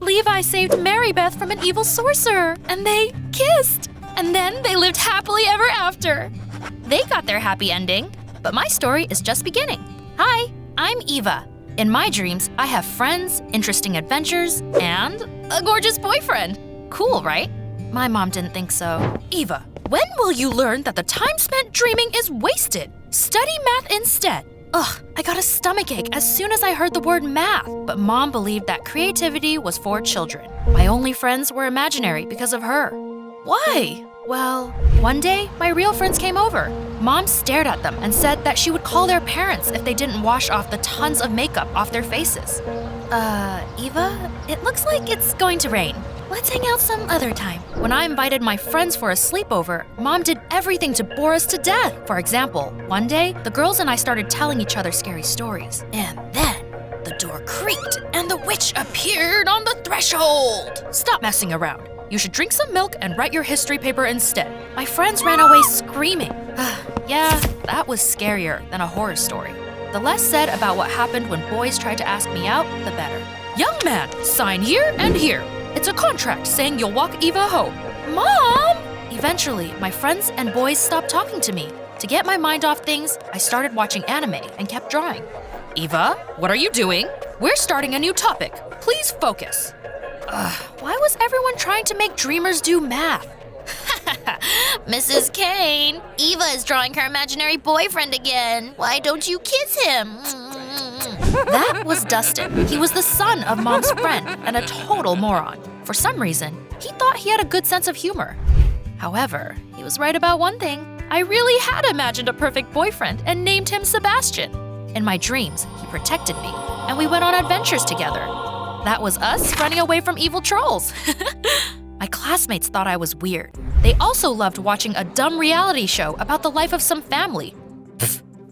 Levi saved Mary Beth from an evil sorcerer, and they kissed. And then they lived happily ever after. They got their happy ending, but my story is just beginning. Hi, I'm Eva. In my dreams, I have friends, interesting adventures, and a gorgeous boyfriend. Cool, right? My mom didn't think so. Eva, when will you learn that the time spent dreaming is wasted? Study math instead. Ugh, I got a stomachache as soon as I heard the word math, but Mom believed that creativity was for children. My only friends were imaginary because of her. Why? Well, one day, my real friends came over. Mom stared at them and said that she would call their parents if they didn't wash off the tons of makeup off their faces. Eva, it looks like it's going to rain. Let's hang out some other time. When I invited my friends for a sleepover, Mom did everything to bore us to death. For example, one day, the girls and I started telling each other scary stories. And then, the door creaked and the witch appeared on the threshold. Stop messing around. You should drink some milk and write your history paper instead. My friends ran away screaming. Yeah, that was scarier than a horror story. The less said about what happened when boys tried to ask me out, the better. Young man, sign here and here. It's a contract saying you'll walk Eva home. Mom! Eventually, my friends and boys stopped talking to me. To get my mind off things, I started watching anime and kept drawing. Eva, what are you doing? We're starting a new topic. Please focus. Why was everyone trying to make dreamers do math? Mrs. Kane, Eva is drawing her imaginary boyfriend again. Why don't you kiss him? That was Dustin. He was the son of Mom's friend and a total moron. For some reason, he thought he had a good sense of humor. However, he was right about one thing. I really had imagined a perfect boyfriend and named him Sebastian. In my dreams, he protected me, and we went on adventures together. That was us running away from evil trolls. My classmates thought I was weird. They also loved watching a dumb reality show about the life of some family.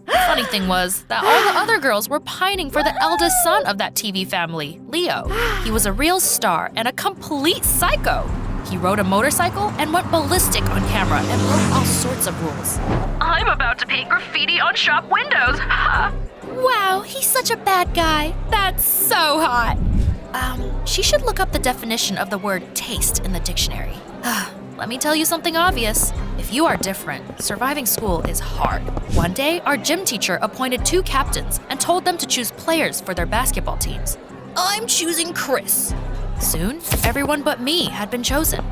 Funny thing was that all the other girls were pining for the eldest son of that TV family, Leo. He was a real star and a complete psycho. He rode a motorcycle and went ballistic on camera and broke all sorts of rules. I'm about to paint graffiti on shop windows. Wow, he's such a bad guy. That's so hot. She should look up the definition of the word taste in the dictionary. Let me tell you something obvious. If you are different, surviving school is hard. One day, our gym teacher appointed 2 captains and told them to choose players for their basketball teams. I'm choosing Chris. Soon, everyone but me had been chosen.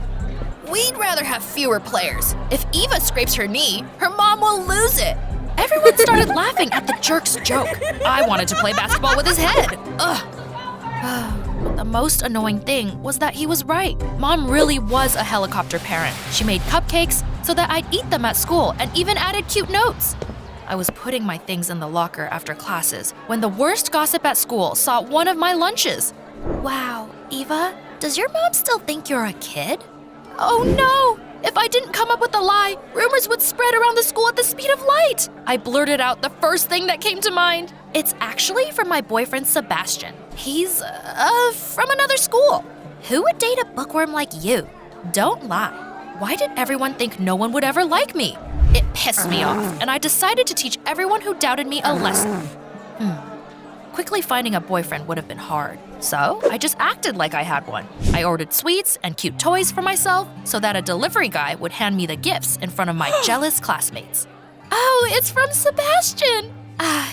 We'd rather have fewer players. If Eva scrapes her knee, her mom will lose it. Everyone started laughing at the jerk's joke. I wanted to play basketball with his head. But the most annoying thing was that he was right. Mom really was a helicopter parent. She made cupcakes so that I'd eat them at school and even added cute notes. I was putting my things in the locker after classes when the worst gossip at school saw one of my lunches. Wow, Eva, does your mom still think you're a kid? Oh no! If I didn't come up with a lie, rumors would spread around the school at the speed of light. I blurted out the first thing that came to mind. It's actually from my boyfriend Sebastian. He's, from another school. Who would date a bookworm like you? Don't lie. Why did everyone think no one would ever like me? It pissed me off, and I decided to teach everyone who doubted me a lesson. Quickly finding a boyfriend would have been hard, so I just acted like I had one. I ordered sweets and cute toys for myself so that a delivery guy would hand me the gifts in front of my jealous classmates. Oh, it's from Sebastian!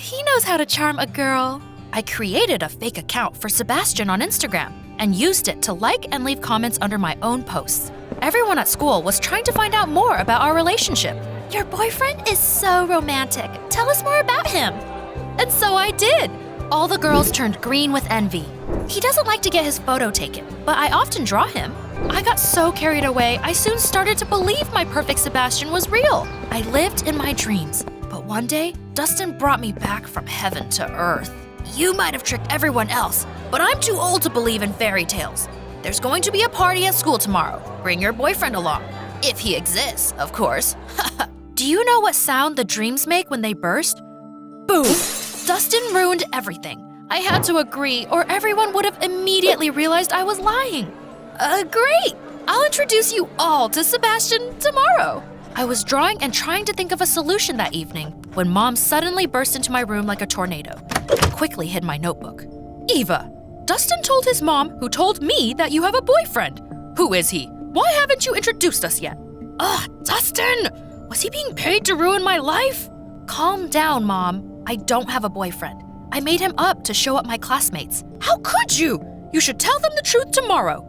He knows how to charm a girl. I created a fake account for Sebastian on Instagram and used it to like and leave comments under my own posts. Everyone at school was trying to find out more about our relationship. Your boyfriend is so romantic. Tell us more about him. And so I did. All the girls turned green with envy. He doesn't like to get his photo taken, but I often draw him. I got so carried away, I soon started to believe my perfect Sebastian was real. I lived in my dreams, but one day, Dustin brought me back from heaven to earth. You might have tricked everyone else, but I'm too old to believe in fairy tales. There's going to be a party at school tomorrow. Bring your boyfriend along. If he exists, of course. Do you know what sound the dreams make when they burst? Boom! Dustin ruined everything. I had to agree, or everyone would have immediately realized I was lying. Great! I'll introduce you all to Sebastian tomorrow. I was drawing and trying to think of a solution that evening when Mom suddenly burst into my room like a tornado. I quickly hid my notebook. Eva, Dustin told his mom, who told me that you have a boyfriend. Who is he? Why haven't you introduced us yet? Ugh, Dustin! Was he being paid to ruin my life? Calm down, Mom. I don't have a boyfriend. I made him up to show up my classmates. How could you? You should tell them the truth tomorrow.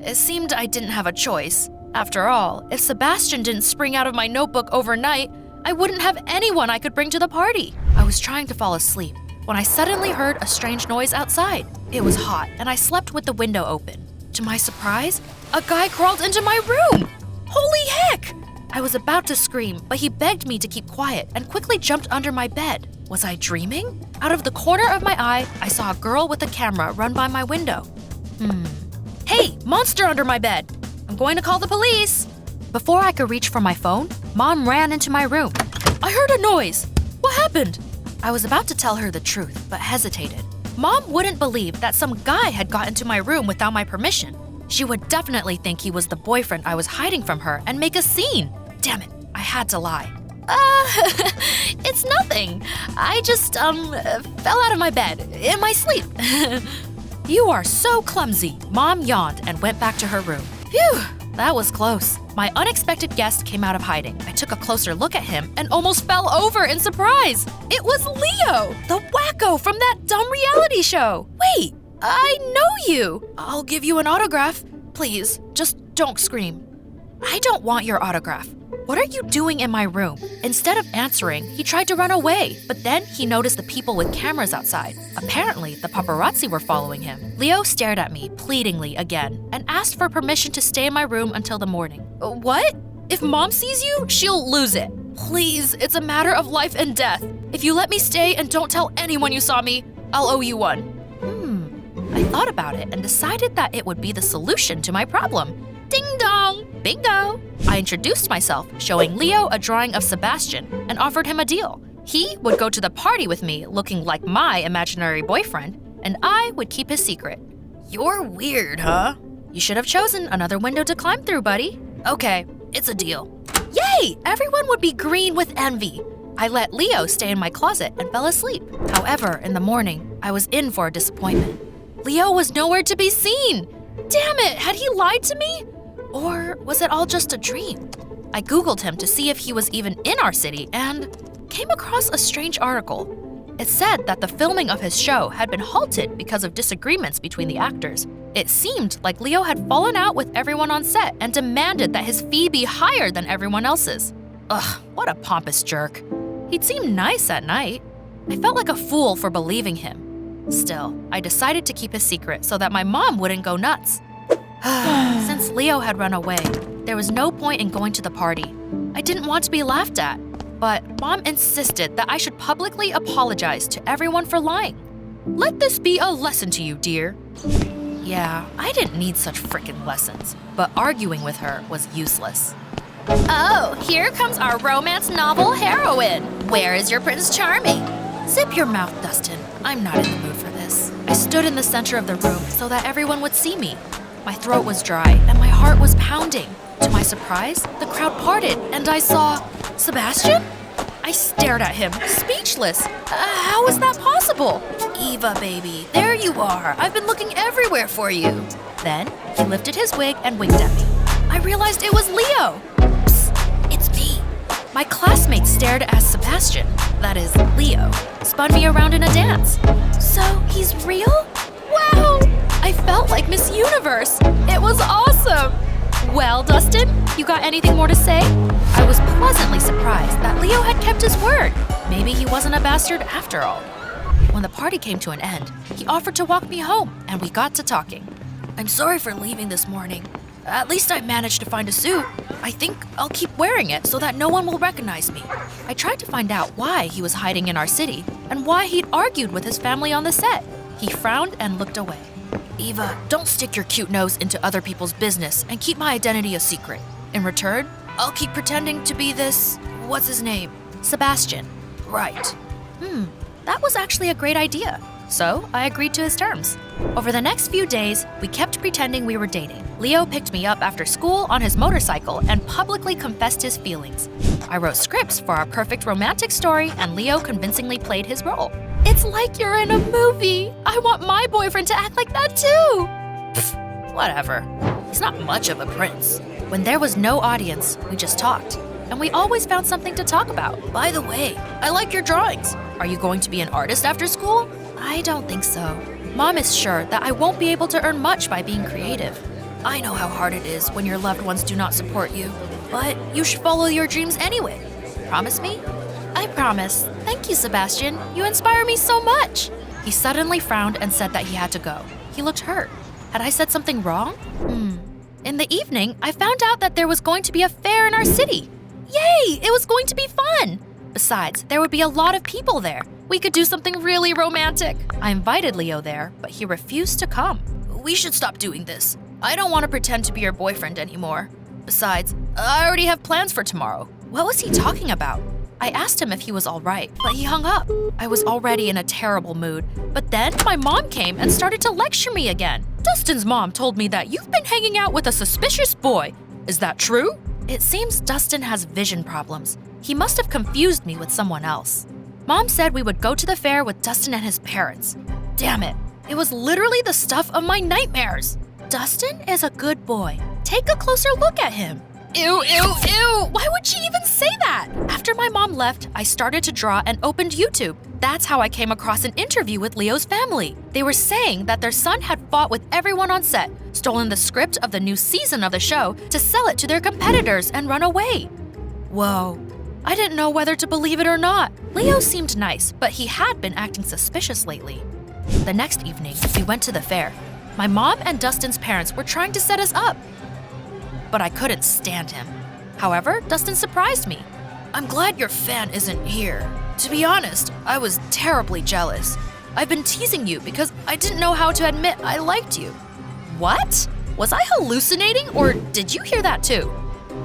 It seemed I didn't have a choice. After all, if Sebastian didn't spring out of my notebook overnight, I wouldn't have anyone I could bring to the party. I was trying to fall asleep when I suddenly heard a strange noise outside. It was hot, and I slept with the window open. To my surprise, a guy crawled into my room. Holy heck! I was about to scream, but he begged me to keep quiet and quickly jumped under my bed. Was I dreaming? Out of the corner of my eye, I saw a girl with a camera run by my window. Hey, monster under my bed! I'm going to call the police! Before I could reach for my phone, Mom ran into my room. I heard a noise. What happened? I was about to tell her the truth, but hesitated. Mom wouldn't believe that some guy had got into my room without my permission. She would definitely think he was the boyfriend I was hiding from her and make a scene. Damn it, I had to lie. It's nothing. I just, fell out of my bed in my sleep. You are so clumsy. Mom yawned and went back to her room. Phew, that was close. My unexpected guest came out of hiding. I took a closer look at him and almost fell over in surprise. It was Leo, the wacko from that dumb reality show. Wait, I know you. I'll give you an autograph. Please, just don't scream. I don't want your autograph. What are you doing in my room? Instead of answering, he tried to run away, but then he noticed the people with cameras outside. Apparently, the paparazzi were following him. Leo stared at me pleadingly again and asked for permission to stay in my room until the morning. What? If Mom sees you, she'll lose it. Please, it's a matter of life and death. If you let me stay and don't tell anyone you saw me, I'll owe you one. I thought about it and decided that it would be the solution to my problem. Ding dong! Bingo! I introduced myself, showing Leo a drawing of Sebastian, and offered him a deal. He would go to the party with me looking like my imaginary boyfriend, and I would keep his secret. You're weird, huh? You should have chosen another window to climb through, buddy. Okay, it's a deal. Yay! Everyone would be green with envy. I let Leo stay in my closet and fell asleep. However, in the morning, I was in for a disappointment. Leo was nowhere to be seen. Damn it, had he lied to me? Or was it all just a dream? I Googled him to see if he was even in our city and came across a strange article. It said that the filming of his show had been halted because of disagreements between the actors. It seemed like Leo had fallen out with everyone on set and demanded that his fee be higher than everyone else's. Ugh, what a pompous jerk. He'd seemed nice at night. I felt like a fool for believing him. Still, I decided to keep his secret so that my mom wouldn't go nuts. Since Leo had run away, there was no point in going to the party. I didn't want to be laughed at, but Mom insisted that I should publicly apologize to everyone for lying. Let this be a lesson to you, dear. Yeah, I didn't need such frickin' lessons, but arguing with her was useless. Oh, here comes our romance novel heroine. Where is your Prince Charming? Zip your mouth, Dustin. I'm not in the mood for this. I stood in the center of the room so that everyone would see me. My throat was dry and my heart was pounding. To my surprise, the crowd parted and I saw Sebastian? I stared at him, speechless. How is that possible? Eva, baby, there you are. I've been looking everywhere for you. Then he lifted his wig and winked at me. I realized it was Leo. Psst, it's me. My classmates stared as Sebastian, that is, Leo, spun me around in a dance. So he's real? Wow! I felt like Miss Universe. It was awesome. Well, Dustin, you got anything more to say? I was pleasantly surprised that Leo had kept his word. Maybe he wasn't a bastard after all. When the party came to an end, he offered to walk me home, and we got to talking. I'm sorry for leaving this morning. At least I managed to find a suit. I think I'll keep wearing it so that no one will recognize me. I tried to find out why he was hiding in our city and why he'd argued with his family on the set. He frowned and looked away. Eva, don't stick your cute nose into other people's business and keep my identity a secret. In return, I'll keep pretending to be this, what's his name? Sebastian. Right. That was actually a great idea. So I agreed to his terms. Over the next few days, we kept pretending we were dating. Leo picked me up after school on his motorcycle and publicly confessed his feelings. I wrote scripts for our perfect romantic story and Leo convincingly played his role. It's like you're in a movie. I want my boyfriend to act like that too. Whatever. He's not much of a prince. When there was no audience, we just talked. And we always found something to talk about. By the way, I like your drawings. Are you going to be an artist after school? I don't think so. Mom is sure that I won't be able to earn much by being creative. I know how hard it is when your loved ones do not support you. But you should follow your dreams anyway. Promise me? I promise. Thank you, Sebastian. You inspire me so much. He suddenly frowned and said that he had to go. He looked hurt. Had I said something wrong? In the evening, I found out that there was going to be a fair in our city. Yay! It was going to be fun! Besides, there would be a lot of people there. We could do something really romantic. I invited Leo there, but he refused to come. We should stop doing this. I don't want to pretend to be your boyfriend anymore. Besides, I already have plans for tomorrow. What was he talking about? I asked him if he was all right, but he hung up. I was already in a terrible mood. But then my mom came and started to lecture me again. Dustin's mom told me that you've been hanging out with a suspicious boy. Is that true? It seems Dustin has vision problems. He must have confused me with someone else. Mom said we would go to the fair with Dustin and his parents. Damn it, it was literally the stuff of my nightmares. Dustin is a good boy. Take a closer look at him. Ew, ew, ew! Why would she even say that? After my mom left, I started to draw and opened YouTube. That's how I came across an interview with Leo's family. They were saying that their son had fought with everyone on set, stolen the script of the new season of the show to sell it to their competitors and run away. Whoa. I didn't know whether to believe it or not. Leo seemed nice, but he had been acting suspicious lately. The next evening, we went to the fair. My mom and Dustin's parents were trying to set us up, but I couldn't stand him. However, Dustin surprised me. I'm glad your fan isn't here. To be honest, I was terribly jealous. I've been teasing you because I didn't know how to admit I liked you. What? Was I hallucinating, or did you hear that too?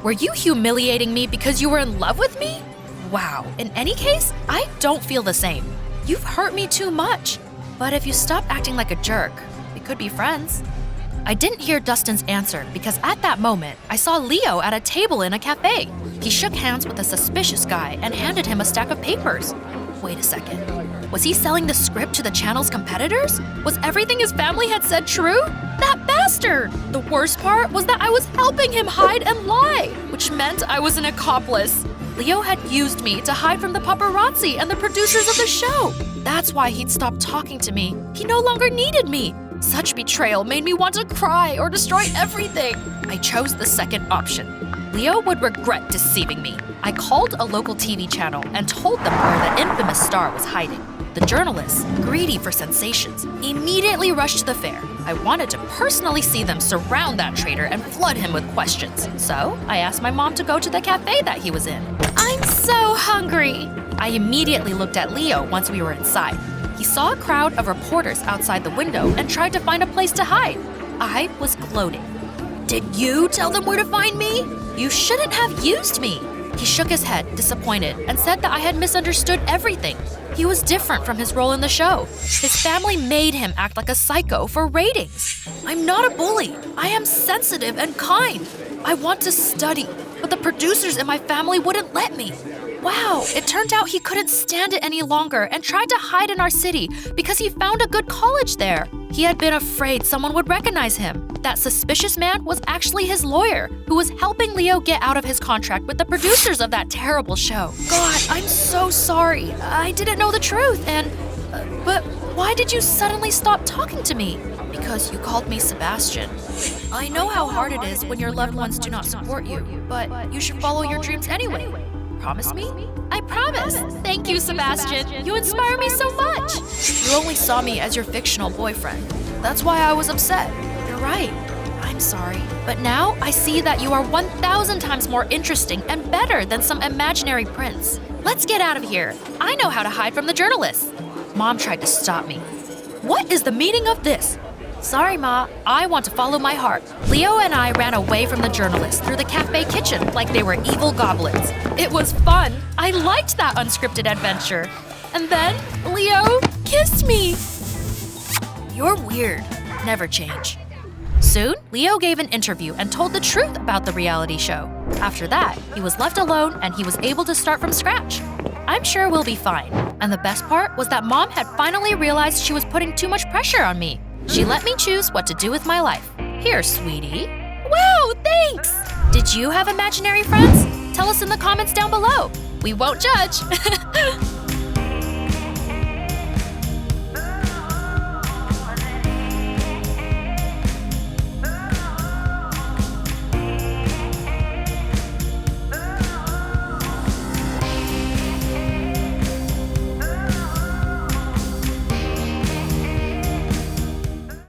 Were you humiliating me because you were in love with me? Wow, in any case, I don't feel the same. You've hurt me too much. But if you stop acting like a jerk, we could be friends. I didn't hear Dustin's answer because at that moment, I saw Leo at a table in a cafe. He shook hands with a suspicious guy and handed him a stack of papers. Wait a second. Was he selling the script to the channel's competitors? Was everything his family had said true? That bastard! The worst part was that I was helping him hide and lie, which meant I was an accomplice. Leo had used me to hide from the paparazzi and the producers of the show. That's why he'd stopped talking to me. He no longer needed me. Such betrayal made me want to cry or destroy everything. I chose the second option. Leo would regret deceiving me. I called a local TV channel and told them where the infamous star was hiding. The journalists, greedy for sensations, immediately rushed to the fair. I wanted to personally see them surround that traitor and flood him with questions. So I asked my mom to go to the cafe that he was in. I'm so hungry. I immediately looked at Leo once we were inside. He saw a crowd of reporters outside the window and tried to find a place to hide. I was gloating. Did you tell them where to find me? You shouldn't have used me. He shook his head, disappointed, and said that I had misunderstood everything. He was different from his role in the show. His family made him act like a psycho for ratings. I'm not a bully. I am sensitive and kind. I want to study, but the producers in my family wouldn't let me. Wow, it turned out he couldn't stand it any longer and tried to hide in our city because he found a good college there. He had been afraid someone would recognize him. That suspicious man was actually his lawyer, who was helping Leo get out of his contract with the producers of that terrible show. God, I'm so sorry. I didn't know the truth but why did you suddenly stop talking to me? Because you called me Sebastian. I know how hard it is when your loved ones do not support you, but you should follow your dreams anyway. Promise me? I promise! Thank you, Sebastian. You inspire me so much! You only saw me as your fictional boyfriend. That's why I was upset. You're right. I'm sorry. But now I see that you are 1,000 times more interesting and better than some imaginary prince. Let's get out of here. I know how to hide from the journalists. Mom tried to stop me. What is the meaning of this? Sorry, Ma. I want to follow my heart. Leo and I ran away from the journalists through the cafe kitchen like they were evil goblins. It was fun. I liked that unscripted adventure. And then Leo kissed me. You're weird. Never change. Soon, Leo gave an interview and told the truth about the reality show. After that, he was left alone and he was able to start from scratch. I'm sure we'll be fine. And the best part was that Mom had finally realized she was putting too much pressure on me. She let me choose what to do with my life. Here, sweetie. Wow, thanks! Did you have imaginary friends? Tell us in the comments down below. We won't judge!